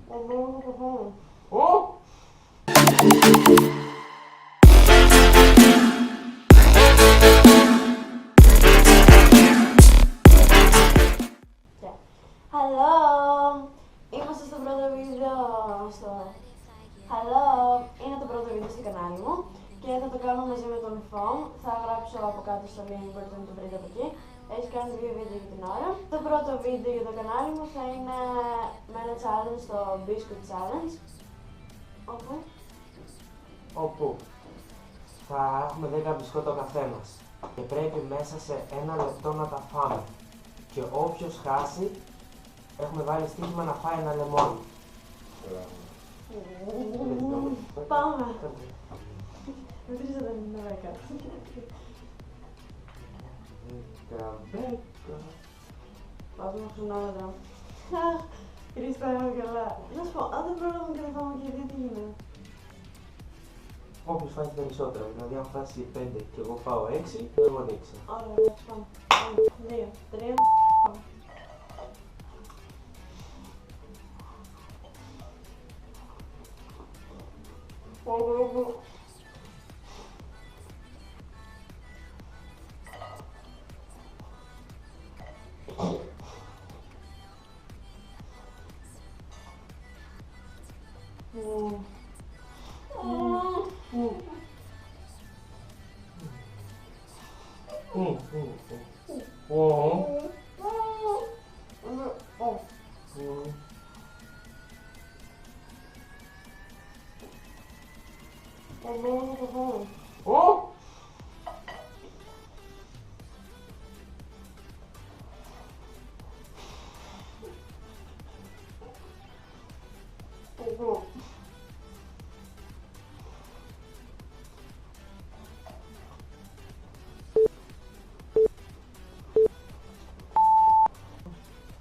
Hello! Είμαστε στο πρώτο βίντεο Hello! Είναι το πρώτο βίντεο στο κανάλι μου και θα το κάνω μαζί με τον Φωμ. Θα γράψω από κάτω στο link, μπορείτε να το βρείτε από εκεί. Έχει κάνει 2 βίντεο για την ώρα. Το πρώτο βίντεο για το κανάλι μου θα είναι με ένα challenge, το Biscuit Challenge. Όπου θα έχουμε 10 μπισκότα ο καθένας και πρέπει μέσα σε 1 λεπτό να τα φάμε. Και όποιος χάσει, έχουμε βάλει στοίχημα να φάει 1 λεμόνι. Πάμε! Μετρήσα τα 10. Πάμε να χρονόμετρα. Κρίστα, είμαι καλά. Να σου πω, αν δεν πρόλαβα και δεν φάμε και 2, τι γίνεται? Όποιος φάει περισσότερα, δηλαδή αν φτάσει 5 και εγώ φάω 6, εγώ ανοίξω. Ωραία, εντάξει, πάμε. 1, 2, 3, πάμε.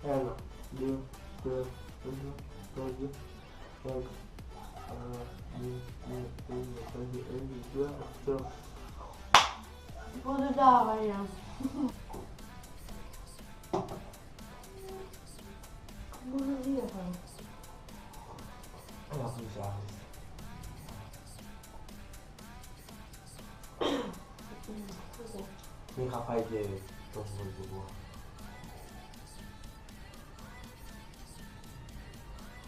Ένα, 2, 3, 4, 5, 6, 2, 8. Πότε τα έβαλα? Μόνο 2 θα. Έλα, πολύ άχρηστα. Μην είχα φάει και τόσο πολύ κουμπό.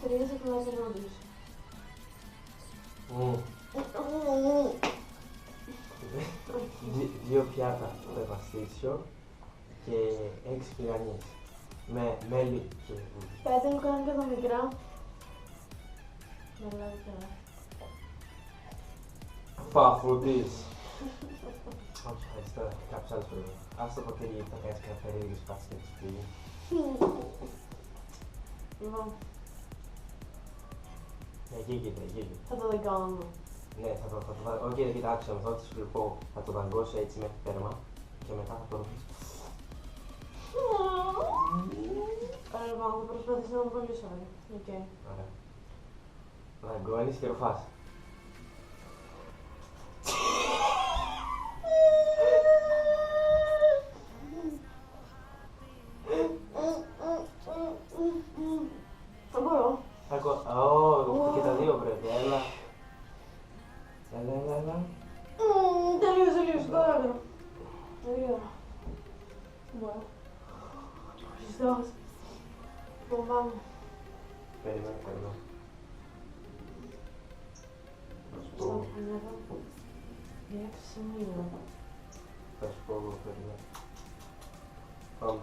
3 σοκολάτες νόντους. 2 πιάτα πεπαστίτσιο και 6 τηγανιές με μέλι και βούδι. Πέτε μου κάνει και τα μικρά. Μελάκια. Παφούτης. Όχι, ευχαριστώ. Κάποιος άλλος πρέπει. Ας το πω και γιατί θα κάνεις κάποια περίεργη σπάση και της φύγει. Λοιπόν, Γίγεται. θα το δεκάνω. Ναι, θα το βάλω. Όχι, κοιτάξτε, αυτό θα σου πω. Θα το δαγκώσω έτσι μέχρι τέρμα και μετά θα το ρωτήσω. Ωραία, λοιπόν, θα προσπαθήσω να μου πολύ σοβαρή. Ωραία. Δαγκώνεις και ρουφάς. Θα μπορώ. Και τα 2 πρέπει. Έλα. Τελείωσε, τώρα. Τελείωσα. Μπορώ. Χριστός. Φοβάμαι. Περιμένω. Θα σου πω. Θα σου πω εγώ, περιμένω. Πάμε.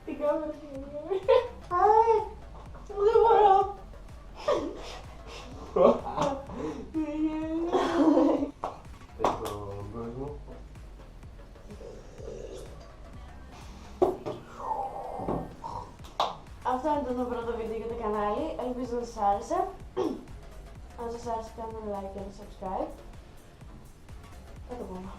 Τι κάμερα δεν μπορώ. Πες στον κόσμο. Αυτό ήταν το πρώτο βίντεο για το κανάλι. Ελπίζω να σας άρεσε. Αν σας άρεσε κάντε like και ένα subscribe. Θα το πούμε.